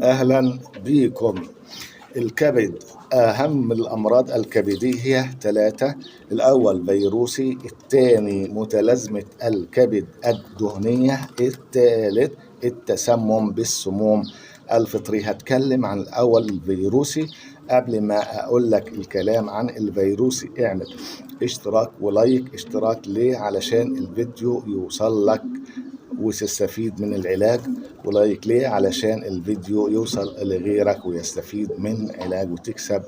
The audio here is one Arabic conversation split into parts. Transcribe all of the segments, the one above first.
أهلا بكم. الكبد، أهم الأمراض الكبدية هي 3. الأول فيروسي، الثاني متلازمة الكبد الدهنية، الثالث التسمم بالسموم الفطرية. هتكلم عن الأول الفيروسي. قبل ما أقول لك الكلام عن الفيروسي اعمل اشتراك ولايك. اشتراك ليه؟ علشان الفيديو يوصل لك وتستفيد من العلاج، ولايك ليه؟ علشان الفيديو يوصل لغيرك ويستفيد من علاج وتكسب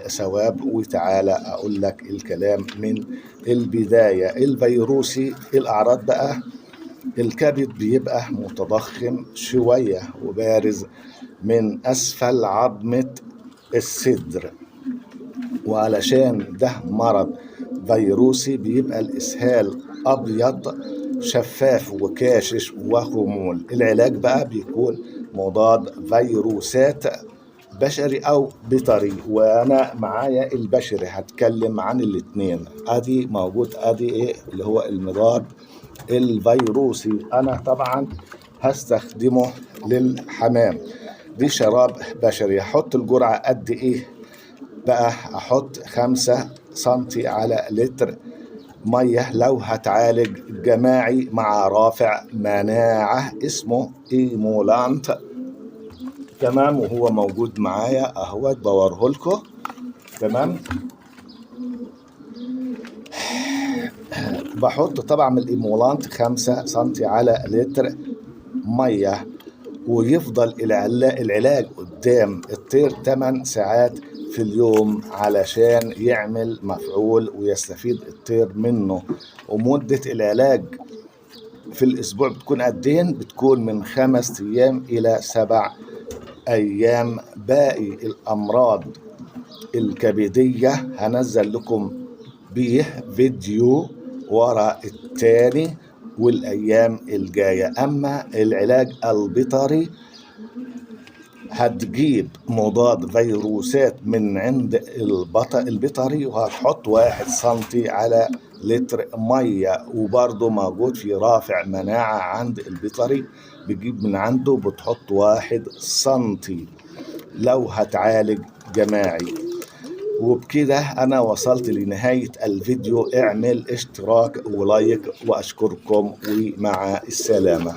ثواب. وتعالى اقول لك الكلام من البداية. الفيروسي الاعراض بقى: الكبد بيبقى متضخم شوية وبارز من اسفل عظمة الصدر، وعلشان ده مرض فيروسي بيبقى الإسهال أبيض شفاف وكاشش وخمول. العلاج بقى بيكون مضاد فيروسات بشري أو بيطري، وأنا معايا البشري هتكلم عن الاتنين. أدي موجود، أدي إيه اللي هو المضاد الفيروسي. أنا طبعا هستخدمه للحمام. دي شراب بشري. هحط الجرعة قد إيه بقى؟ احط 5 سنتي على لتر مية لو هتعالج جماعي مع رافع مناعة اسمه ايمولانت. تمام، وهو موجود معايا اهوت بوريه لكم. تمام، بحط طبعا الايمولانت 5 سنتي على لتر مية، ويفضل العلاج قدام الطير 8 ساعات في اليوم علشان يعمل مفعول ويستفيد الطير منه. ومدة العلاج في الأسبوع بتكون قدين؟ بتكون من 5 أيام إلى 7 أيام. باقي الأمراض الكبدية هنزل لكم بيه فيديو ورا التاني والأيام الجاية. أما العلاج البيطري هتجيب مضاد فيروسات من عند البيطري وهتحط 1 سنتي على لتر مية، وبرضه موجود في رافع مناعة عند البيطري بتجيب من عنده بتحط 1 سنتي لو هتعالج جماعي. وبكده أنا وصلت لنهاية الفيديو. اعمل اشتراك ولايك وأشكركم ومع السلامة.